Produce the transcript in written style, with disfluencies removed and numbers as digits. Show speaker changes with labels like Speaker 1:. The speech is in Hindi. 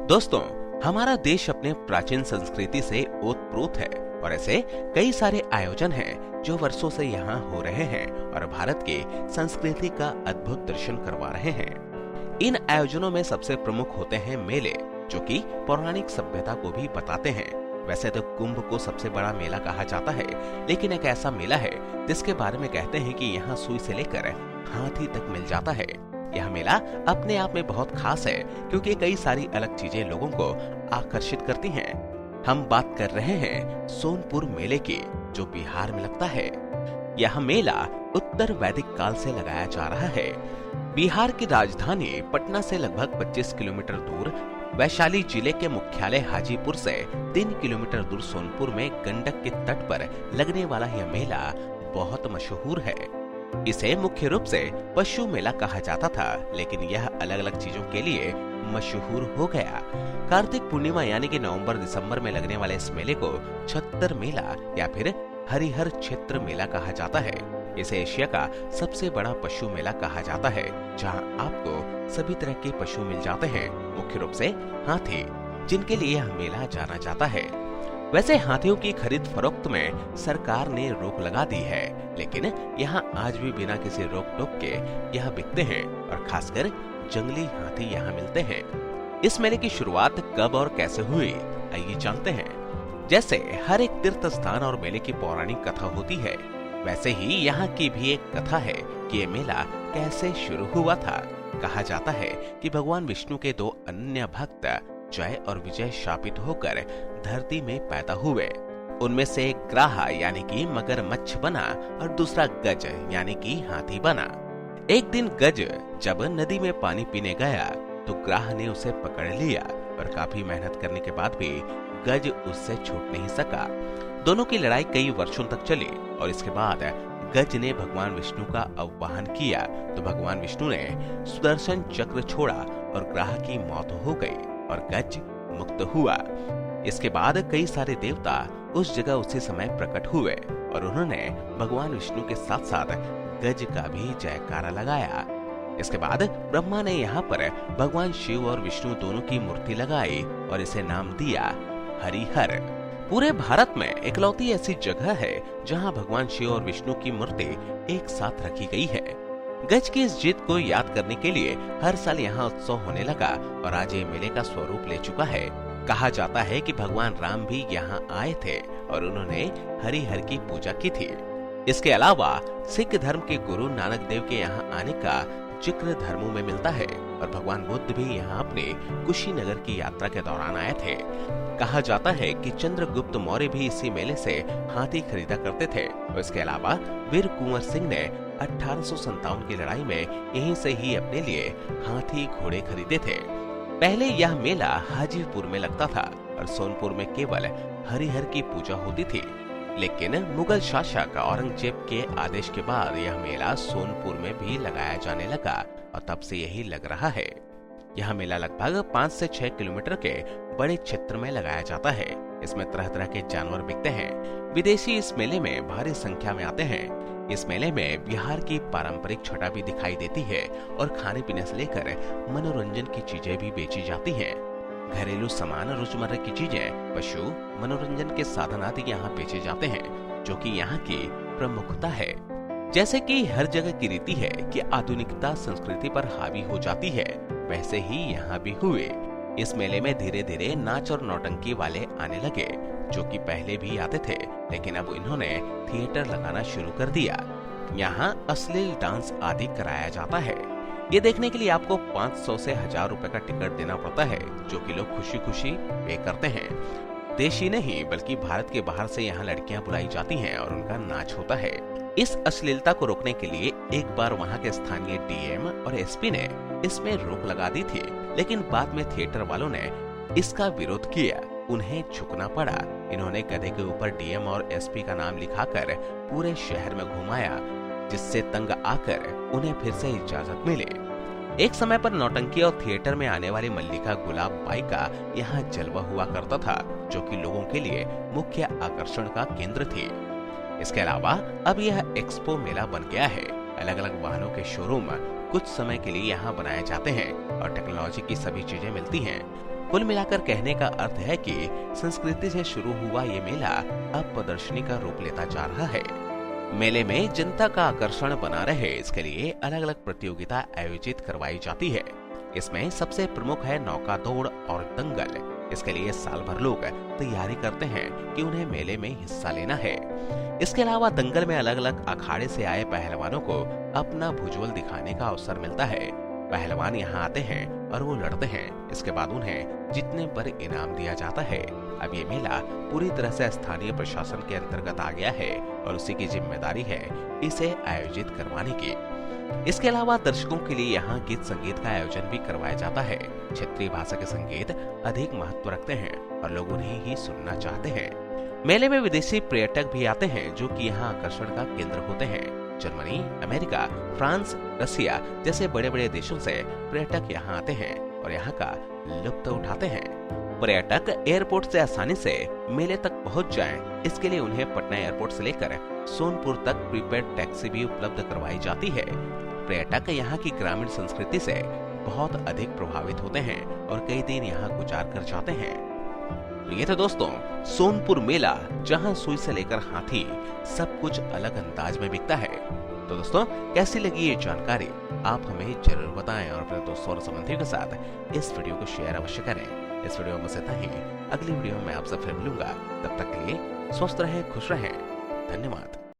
Speaker 1: दोस्तों, हमारा देश अपने प्राचीन संस्कृति से ओतप्रोत है और ऐसे कई सारे आयोजन हैं जो वर्षों से यहाँ हो रहे हैं और भारत के संस्कृति का अद्भुत दर्शन करवा रहे हैं। इन आयोजनों में सबसे प्रमुख होते हैं मेले, जो कि पौराणिक सभ्यता को भी बताते हैं। वैसे तो कुंभ को सबसे बड़ा मेला कहा जाता है, लेकिन एक ऐसा मेला है जिसके बारे में कहते हैं कि यहाँ सुई से लेकर हाथी तक मिल जाता है। यह मेला अपने आप में बहुत खास है क्योंकि कई सारी अलग चीजें लोगों को आकर्षित करती हैं। हम बात कर रहे हैं सोनपुर मेले की, जो बिहार में लगता है। यह मेला उत्तर वैदिक काल से लगाया जा रहा है। बिहार की राजधानी पटना से लगभग 25 किलोमीटर दूर, वैशाली जिले के मुख्यालय हाजीपुर से 3 किलोमीटर दूर सोनपुर में गंडक के तट पर लगने वाला यह मेला बहुत मशहूर है। इसे मुख्य रूप से पशु मेला कहा जाता था, लेकिन यह अलग अलग चीजों के लिए मशहूर हो गया। कार्तिक पूर्णिमा यानी कि नवंबर दिसंबर में लगने वाले इस मेले को छत्तर मेला या फिर हरिहर क्षेत्र मेला कहा जाता है। इसे एशिया का सबसे बड़ा पशु मेला कहा जाता है, जहां आपको सभी तरह के पशु मिल जाते हैं, मुख्य रूप से हाथी, जिनके लिए यह मेला जाना जाता है। वैसे हाथियों की खरीद फरोख्त में सरकार ने रोक लगा दी है, लेकिन यहाँ आज भी बिना किसी रोक टोक के यह बिकते हैं और खासकर जंगली हाथी यहाँ मिलते हैं। इस मेले की शुरुआत कब और कैसे हुई, आइए जानते हैं। जैसे हर एक तीर्थ स्थान और मेले की पौराणिक कथा होती है, वैसे ही यहाँ की भी एक कथा है कि ये मेला कैसे शुरू हुआ था। कहा जाता है कि भगवान विष्णु के दो अनन्य भक्त जय और विजय शापित होकर धरती में पैदा हुए। उनमें से एक ग्राह यानी कि मगरमच्छ बना और दूसरा गज यानी कि हाथी बना। एक दिन गज जब नदी में पानी पीने गया तो ग्राह ने उसे पकड़ लिया, पर काफी मेहनत करने के बाद भी गज उससे छूट नहीं सका। दोनों की लड़ाई कई वर्षों तक चली और इसके बाद गज ने भगवान विष्णु का आह्वान किया तो भगवान विष्णु ने सुदर्शन चक्र छोड़ा और ग्राह की मौत हो गई और गज मुक्त हुआ। इसके बाद कई सारे देवता उस जगह उसी समय प्रकट हुए और उन्होंने भगवान विष्णु के साथ साथ गज का भी जयकारा लगाया। इसके बाद ब्रह्मा ने यहाँ पर भगवान शिव और विष्णु दोनों की मूर्ति लगाई और इसे नाम दिया हरिहर। पूरे भारत में इकलौती ऐसी जगह है जहाँ भगवान शिव और विष्णु की मूर्ति एक साथ रखी गई है। गज की इस जीत को याद करने के लिए हर साल यहाँ उत्सव होने लगा और आज ये मेले का स्वरूप ले चुका है। कहा जाता है कि भगवान राम भी यहाँ आए थे और उन्होंने हरिहर की पूजा की थी। इसके अलावा सिख धर्म के गुरु नानक देव के यहाँ आने का जिक्र धर्मों में मिलता है और भगवान बुद्ध भी यहाँ अपने कुशीनगर की यात्रा के दौरान आए थे। कहा जाता है कि चंद्रगुप्त मौर्य भी इसी मेले से हाथी खरीदा करते थे और इसके अलावा वीर कुंवर सिंह ने 1857 की लड़ाई में यहीं से ही अपने लिए हाथी घोड़े खरीदे थे। पहले यह मेला हाजीपुर में लगता था और सोनपुर में केवल हरिहर की पूजा होती थी, लेकिन मुगल शासक औरंगजेब के आदेश के बाद यह मेला सोनपुर में भी लगाया जाने लगा और तब से यही लग रहा है। यह मेला लगभग 5 से 6 किलोमीटर के बड़े क्षेत्र में लगाया जाता है। इसमें तरह तरह के जानवर बिकते हैं। विदेशी इस मेले में भारी संख्या में आते हैं। इस मेले में बिहार की पारंपरिक छटा भी दिखाई देती है और खाने पीने से लेकर मनोरंजन की चीजें भी बेची जाती हैं। घरेलू सामान, रोजमर्रा की चीजें, पशु, मनोरंजन के साधन आदि यहाँ बेचे जाते हैं, जो कि यहाँ की प्रमुखता है। जैसे कि हर जगह की रीति है कि आधुनिकता संस्कृति पर हावी हो जाती है, वैसे ही यहाँ भी हुए। इस मेले में धीरे धीरे नाच और नौटंकी वाले आने लगे, जो कि पहले भी आते थे, लेकिन अब इन्होंने थिएटर लगाना शुरू कर दिया। यहाँ अश्लील डांस आदि कराया जाता है। ये देखने के लिए आपको 500 से 1000 रुपए का टिकट देना पड़ता है, जो कि लोग खुशी खुशी पे करते हैं। देश ही नहीं बल्कि भारत के बाहर से यहाँ लड़कियां बुलाई जाती हैं और उनका नाच होता है। इस अश्लीलता को रोकने के लिए एक बार वहाँ के स्थानीय डीएम और एसपी ने इसमें रोक लगा दी थी, लेकिन बाद में थिएटर वालों ने इसका विरोध किया। उन्हें झुकना पड़ा। इन्होंने गधे के ऊपर डीएम और एसपी का नाम लिखाकर पूरे शहर में घुमाया, जिससे तंग आकर उन्हें फिर से इजाजत मिली। एक समय पर नौटंकी और थिएटर में आने वाली मल्लिका गुलाब बाई का यहाँ जलवा हुआ करता था, जो कि लोगों के लिए मुख्य आकर्षण का केंद्र थी। इसके अलावा अब यह एक्सपो मेला बन गया है। अलग अलग वाहनों के शोरूम कुछ समय के लिए यहाँ बनाए जाते हैं और टेक्नोलॉजी की सभी चीजें मिलती हैं। कुल मिलाकर कहने का अर्थ है कि संस्कृति से शुरू हुआ ये मेला अब प्रदर्शनी का रूप लेता जा रहा है। मेले में जनता का आकर्षण बना रहे इसके लिए अलग अलग प्रतियोगिता आयोजित करवाई जाती है। इसमें सबसे प्रमुख है नौका दौड़ और दंगल। इसके लिए साल भर लोग तैयारी करते हैं कि उन्हें मेले में हिस्सा लेना है। इसके अलावा दंगल में अलग अलग अखाड़े से आए पहलवानों को अपना भुजबल दिखाने का अवसर मिलता है। पहलवान यहाँ आते हैं और वो लड़ते हैं। इसके बाद उन्हें जीतने पर इनाम दिया जाता है। अब ये मेला पूरी तरह से स्थानीय प्रशासन के अंतर्गत आ गया है और उसी की जिम्मेदारी है इसे आयोजित करवाने की। इसके अलावा दर्शकों के लिए यहाँ गीत संगीत का आयोजन भी करवाया जाता है। क्षेत्रीय भाषा के संगीत अधिक महत्व रखते हैं और लोग उन्हें ही सुनना चाहते हैं। मेले में विदेशी पर्यटक भी आते हैं जो कि यहाँ आकर्षण का केंद्र होते हैं। जर्मनी, अमेरिका, फ्रांस, रसिया जैसे बड़े बड़े देशों से पर्यटक यहाँ आते हैं और यहाँ का लुत्फ उठाते हैं। पर्यटक एयरपोर्ट से आसानी से मेले तक पहुँच जाएं, इसके लिए उन्हें पटना एयरपोर्ट से लेकर सोनपुर तक प्रीपेड टैक्सी भी उपलब्ध करवाई जाती है। पर्यटक यहाँ की ग्रामीण संस्कृति से बहुत अधिक प्रभावित होते हैं और कई दिन यहाँ गुजार कर जाते हैं। तो ये था दोस्तों सोनपुर मेला, जहाँ सुई से लेकर हाथी सब कुछ अलग अंदाज में बिकता है। तो दोस्तों कैसी लगी ये जानकारी आप हमें जरूर बताएं और अपने दोस्तों और संबंधियों के साथ इस वीडियो को शेयर अवश्य करें। इस वीडियो में बस इतना ही। अगली वीडियो में आपसे फिर मिलूंगा। तब तक के लिए स्वस्थ रहें, खुश रहें। धन्यवाद।